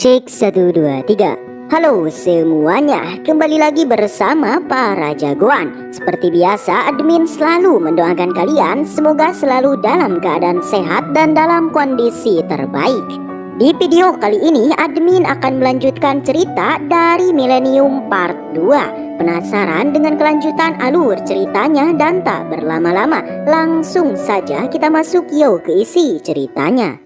Cek 1 2 3. Halo semuanya, kembali lagi bersama para jagoan. Seperti biasa, admin selalu mendoakan kalian semoga selalu dalam keadaan sehat dan dalam kondisi terbaik. Di video kali ini, admin akan melanjutkan cerita dari Millennium Part 2. Penasaran dengan kelanjutan alur ceritanya? Dan tak berlama-lama, langsung saja kita masuk yuk ke isi ceritanya.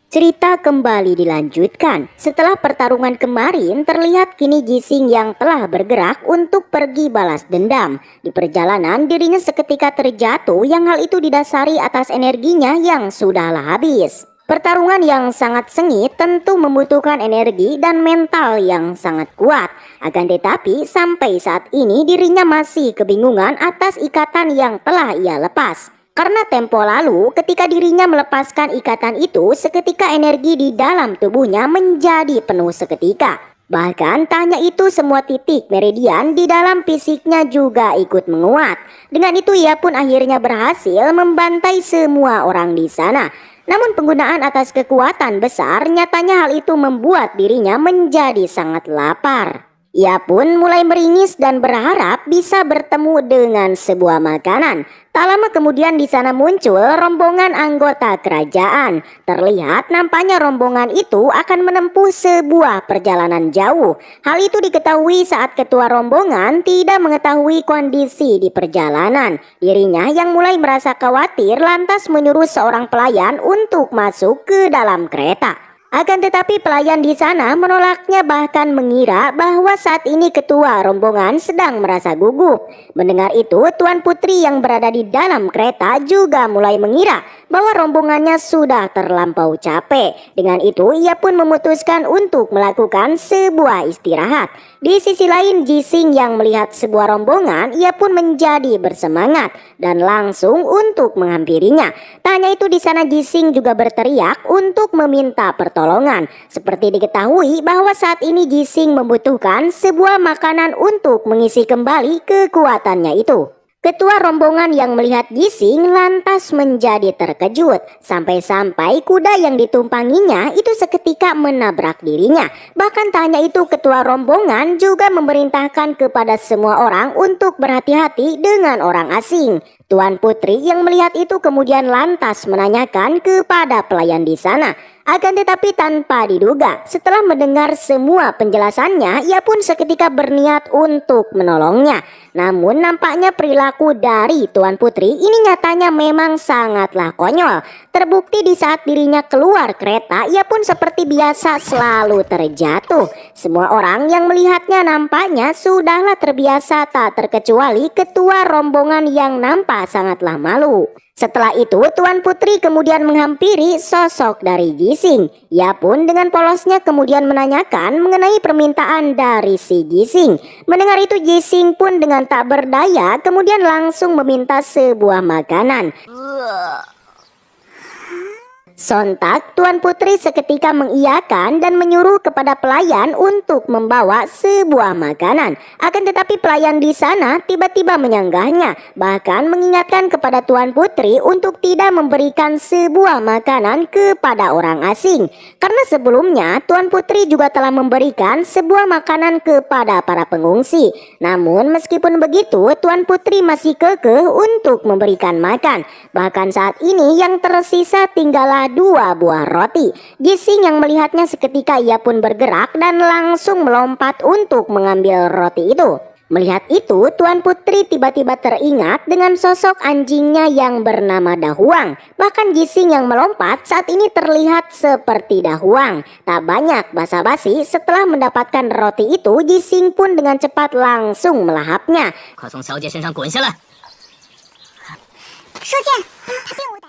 Cerita kembali dilanjutkan. Setelah pertarungan kemarin, terlihat kini Jising yang telah bergerak untuk pergi balas dendam. Di perjalanan, dirinya seketika terjatuh yang hal itu didasari atas energinya yang sudahlah habis. Pertarungan yang sangat sengit tentu membutuhkan energi dan mental yang sangat kuat. Akan tetapi sampai saat ini dirinya masih kebingungan atas ikatan yang telah ia lepas. Karena tempo lalu ketika dirinya melepaskan ikatan itu, seketika energi di dalam tubuhnya menjadi penuh seketika. Bahkan tak hanya itu, semua titik meridian di dalam fisiknya juga ikut menguat. Dengan itu ia pun akhirnya berhasil membantai semua orang di sana. Namun penggunaan atas kekuatan besar, nyatanya hal itu membuat dirinya menjadi sangat lapar. Ia pun mulai meringis dan berharap bisa bertemu dengan sebuah makanan. Tak lama kemudian di sana muncul rombongan anggota kerajaan. Terlihat nampaknya rombongan itu akan menempuh sebuah perjalanan jauh. Hal itu diketahui saat ketua rombongan tidak mengetahui kondisi di perjalanan. Dirinya yang mulai merasa khawatir lantas menyuruh seorang pelayan untuk masuk ke dalam kereta. Akan tetapi pelayan di sana menolaknya, bahkan mengira bahwa saat ini ketua rombongan sedang merasa gugup. Mendengar itu, Tuan Putri yang berada di dalam kereta juga mulai mengira bahwa rombongannya sudah terlampau capek. Dengan itu, ia pun memutuskan untuk melakukan sebuah istirahat. Di sisi lain, Jising yang melihat sebuah rombongan, ia pun menjadi bersemangat dan langsung untuk menghampirinya. Tak hanya itu, di sana Jising juga berteriak untuk meminta pertolongan. Seperti diketahui bahwa saat ini Jising membutuhkan sebuah makanan untuk mengisi kembali kekuatannya itu. Ketua rombongan yang melihat Jising lantas menjadi terkejut. Sampai-sampai kuda yang ditumpanginya itu seketika menabrak dirinya. Bahkan tak hanya itu, ketua rombongan juga memerintahkan kepada semua orang untuk berhati-hati dengan orang asing. Tuan Putri yang melihat itu kemudian lantas menanyakan kepada pelayan di sana. Akan tetapi tanpa diduga, setelah mendengar semua penjelasannya, ia pun seketika berniat untuk menolongnya. Namun nampaknya perilaku dari Tuan Putri ini nyatanya memang sangatlah konyol. Terbukti di saat dirinya keluar kereta, ia pun seperti biasa selalu terjatuh. Semua orang yang melihatnya nampaknya sudahlah terbiasa, tak terkecuali ketua rombongan yang nampak sangatlah malu. Setelah itu, Tuan Putri kemudian menghampiri sosok dari Jising. Ia pun dengan polosnya kemudian menanyakan mengenai permintaan dari si Jising. Mendengar itu, Jising pun dengan tak berdaya kemudian langsung meminta sebuah makanan. Sontak Tuan Putri seketika mengiyakan dan menyuruh kepada pelayan untuk membawa sebuah makanan. Akan tetapi pelayan di sana tiba-tiba menyanggahnya, bahkan mengingatkan kepada Tuan Putri untuk tidak memberikan sebuah makanan kepada orang asing. Karena sebelumnya Tuan Putri juga telah memberikan sebuah makanan kepada para pengungsi. Namun meskipun begitu, Tuan Putri masih kekeh untuk memberikan makan. Bahkan saat ini yang tersisa tinggallah 2 buah roti. Jising yang melihatnya seketika ia pun bergerak dan langsung melompat untuk mengambil roti itu. Melihat itu, Tuan Putri tiba-tiba teringat dengan sosok anjingnya yang bernama Dahuang. Bahkan Jising yang melompat saat ini terlihat seperti Dahuang. Tak banyak basa-basi, setelah mendapatkan roti itu, Jising pun dengan cepat langsung melahapnya.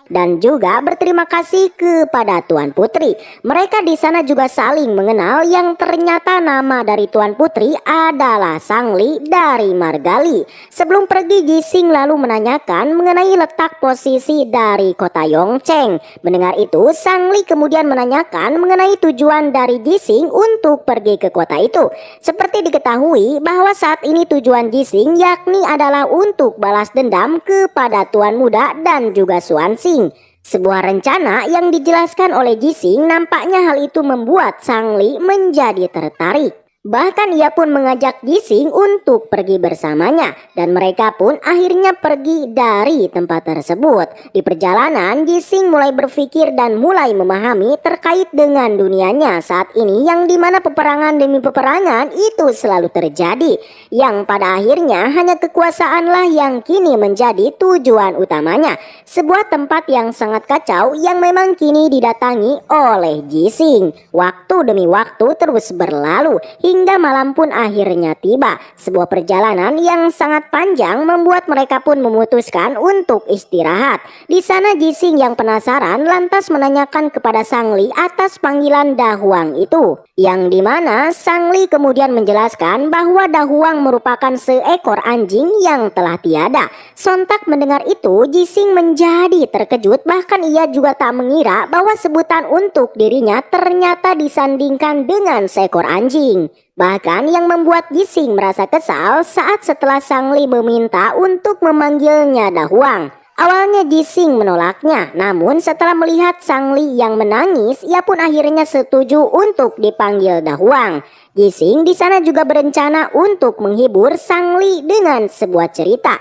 Dan juga berterima kasih kepada Tuan Putri. Mereka di sana juga saling mengenal, yang ternyata nama dari Tuan Putri adalah Sangli dari Margali. Sebelum pergi, Jising lalu menanyakan mengenai letak posisi dari kota Yongcheng. Mendengar itu, Sangli kemudian menanyakan mengenai tujuan dari Jising untuk pergi ke kota itu. Seperti diketahui bahwa saat ini tujuan Jising yakni adalah untuk balas dendam kepada Tuan Muda dan juga Xuanxing. Sebuah rencana yang dijelaskan oleh Jising, nampaknya hal itu membuat Sang Li menjadi tertarik. Bahkan ia pun mengajak Jising untuk pergi bersamanya dan mereka pun akhirnya pergi dari tempat tersebut. Di perjalanan Jising mulai berpikir dan mulai memahami terkait dengan dunianya saat ini, yang dimana peperangan demi peperangan itu selalu terjadi, yang pada akhirnya hanya kekuasaanlah yang kini menjadi tujuan utamanya. Sebuah tempat yang sangat kacau yang memang kini didatangi oleh Jising. Waktu demi waktu terus berlalu hingga malam pun akhirnya tiba. Sebuah perjalanan yang sangat panjang membuat mereka pun memutuskan untuk istirahat. Di sana Jising yang penasaran lantas menanyakan kepada Sang Li atas panggilan Dahuang itu, yang dimana Sang Li kemudian menjelaskan bahwa Dahuang merupakan seekor anjing yang telah tiada. Sontak mendengar itu Jising menjadi terkejut, bahkan ia juga tak mengira bahwa sebutan untuk dirinya ternyata disandingkan dengan seekor anjing. Bahkan yang membuat Jising merasa kesal saat setelah Sang Li meminta untuk memanggilnya Dahuang. Awalnya Jising menolaknya, namun setelah melihat Sang Li yang menangis, ia pun akhirnya setuju untuk dipanggil Dahuang. Jising di sana juga berencana untuk menghibur Sang Li dengan sebuah cerita.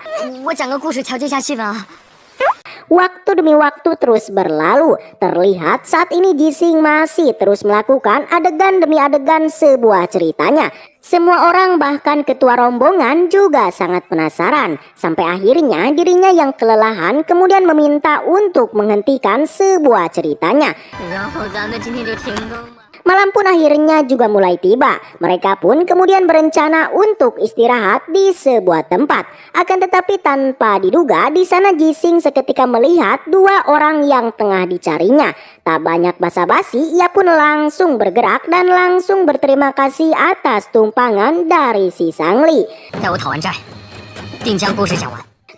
Waktu demi waktu terus berlalu. Terlihat saat ini Jising masih terus melakukan adegan demi adegan sebuah ceritanya. Semua orang bahkan ketua rombongan juga sangat penasaran. Sampai akhirnya dirinya yang kelelahan kemudian meminta untuk menghentikan sebuah ceritanya. Malam pun akhirnya juga mulai tiba. Mereka pun kemudian berencana untuk istirahat di sebuah tempat. Akan tetapi tanpa diduga di sana Jising seketika melihat dua orang yang tengah dicarinya. Tak banyak basa-basi, ia pun langsung bergerak dan langsung berterima kasih atas tumpangan dari si Sang Li.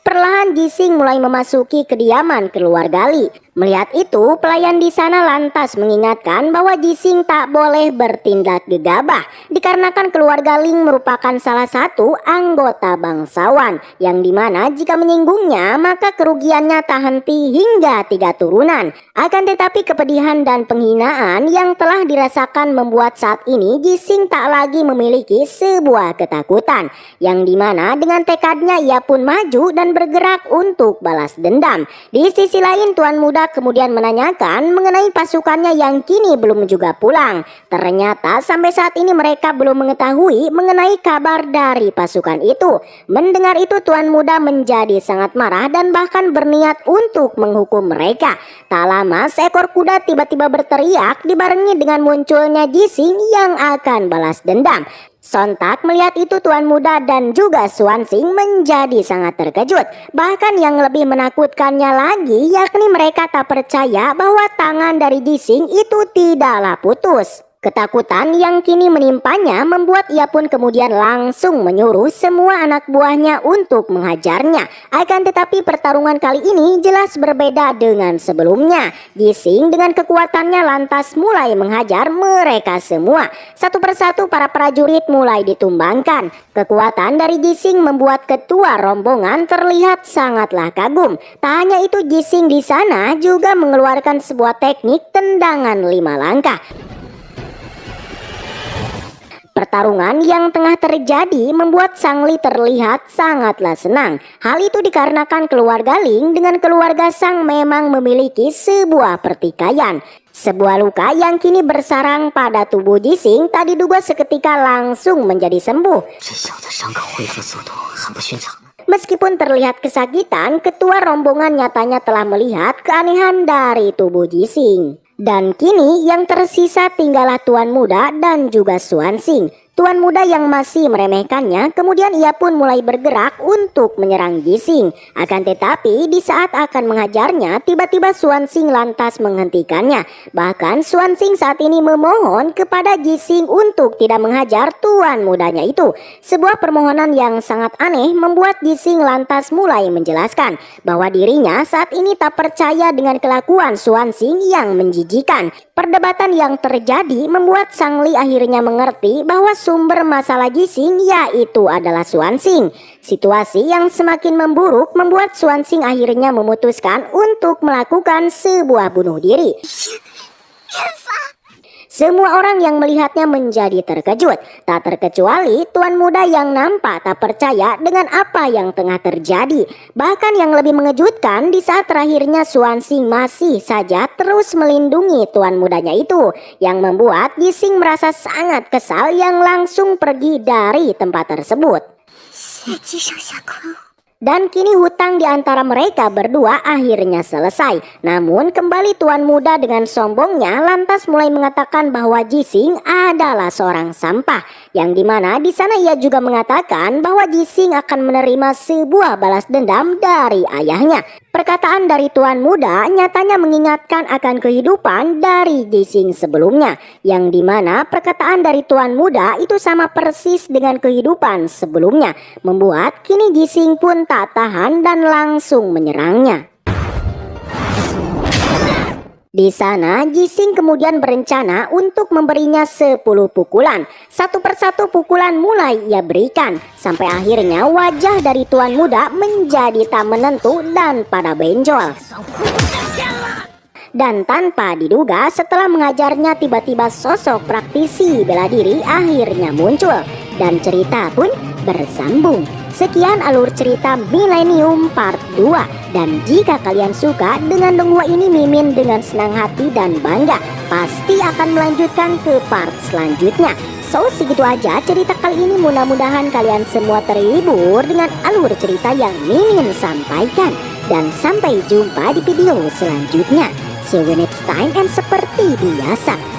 Perlahan Jising mulai memasuki kediaman keluarga Li. Melihat itu, pelayan di sana lantas mengingatkan bahwa Jising tak boleh bertindak gegabah dikarenakan keluarga Ling merupakan salah satu anggota bangsawan, yang dimana jika menyinggungnya maka kerugiannya tak henti hingga 3 turunan. Akan tetapi kepedihan dan penghinaan yang telah dirasakan membuat saat ini Jising tak lagi memiliki sebuah ketakutan, yang dimana dengan tekadnya ia pun maju dan bergerak untuk balas dendam. Di sisi lain Tuan Muda kemudian menanyakan mengenai pasukannya yang kini belum juga pulang. Ternyata sampai saat ini mereka belum mengetahui mengenai kabar dari pasukan itu. Mendengar itu Tuan Muda menjadi sangat marah dan bahkan berniat untuk menghukum mereka. Tak lama seekor kuda tiba-tiba berteriak dibarengi dengan munculnya Jising yang akan balas dendam. Sontak melihat itu Tuan Muda dan juga Xuanxing menjadi sangat terkejut. Bahkan yang lebih menakutkannya lagi yakni mereka tak percaya bahwa tangan dari Jising itu tidaklah putus. Ketakutan yang kini menimpanya membuat ia pun kemudian langsung menyuruh semua anak buahnya untuk menghajarnya. Akan tetapi pertarungan kali ini jelas berbeda dengan sebelumnya. Jising dengan kekuatannya lantas mulai menghajar mereka semua. Satu persatu para prajurit mulai ditumbangkan. Kekuatan dari Jising membuat ketua rombongan terlihat sangatlah kagum. Tak hanya itu, Jising di sana juga mengeluarkan sebuah teknik tendangan 5 langkah. Pertarungan yang tengah terjadi membuat Sang Li terlihat sangatlah senang. Hal itu dikarenakan keluarga Ling dengan keluarga Sang memang memiliki sebuah pertikaian. Sebuah luka yang kini bersarang pada tubuh Jising tak diduga seketika langsung menjadi sembuh. Meskipun terlihat kesakitan, ketua rombongan nyatanya telah melihat keanehan dari tubuh Jising. Dan kini yang tersisa tinggallah Tuan Muda dan juga Xuanxing. Tuan Muda yang masih meremehkannya kemudian ia pun mulai bergerak untuk menyerang Jising. Akan tetapi di saat akan menghajarnya tiba-tiba Xuanxing lantas menghentikannya. Bahkan Xuanxing saat ini memohon kepada Jising untuk tidak menghajar Tuan Mudanya itu. Sebuah permohonan yang sangat aneh membuat Jising lantas mulai menjelaskan bahwa dirinya saat ini tak percaya dengan kelakuan Xuanxing yang menjijikan. Perdebatan yang terjadi membuat Sang Li akhirnya mengerti bahwa sumber masalah Jising yaitu adalah Xuanxing. Situasi yang semakin memburuk membuat Xuanxing akhirnya memutuskan untuk melakukan sebuah bunuh diri. Semua orang yang melihatnya menjadi terkejut, tak terkecuali tuan muda yang nampak tak percaya dengan apa yang tengah terjadi. Bahkan yang lebih mengejutkan, di saat terakhirnya Xuanxing masih saja terus melindungi tuan mudanya itu, yang membuat Jising merasa sangat kesal yang langsung pergi dari tempat tersebut. Dan kini hutang di antara mereka berdua akhirnya selesai. Namun kembali tuan muda dengan sombongnya lantas mulai mengatakan bahwa Jising adalah seorang sampah, yang dimana di sana ia juga mengatakan bahwa Jising akan menerima sebuah balas dendam dari ayahnya. Perkataan dari tuan muda nyatanya mengingatkan akan kehidupan dari Jising sebelumnya, yang dimana perkataan dari tuan muda itu sama persis dengan kehidupan sebelumnya, membuat kini Jising pun tak tahan dan langsung menyerangnya. Di sana Jising kemudian berencana untuk memberinya 10 pukulan. Satu persatu pukulan mulai ia berikan, sampai akhirnya wajah dari tuan muda menjadi tak menentu dan pada benjol. Dan tanpa diduga setelah mengajarnya tiba-tiba sosok praktisi bela diri akhirnya muncul. Dan cerita pun bersambung. Sekian alur cerita Millennium Part 2. Dan jika kalian suka dengan dongeng ini, Mimin dengan senang hati dan bangga pasti akan melanjutkan ke part selanjutnya. So segitu aja cerita kali ini, mudah-mudahan kalian semua terhibur dengan alur cerita yang Mimin sampaikan. Dan sampai jumpa di video selanjutnya. See you next time, and seperti biasa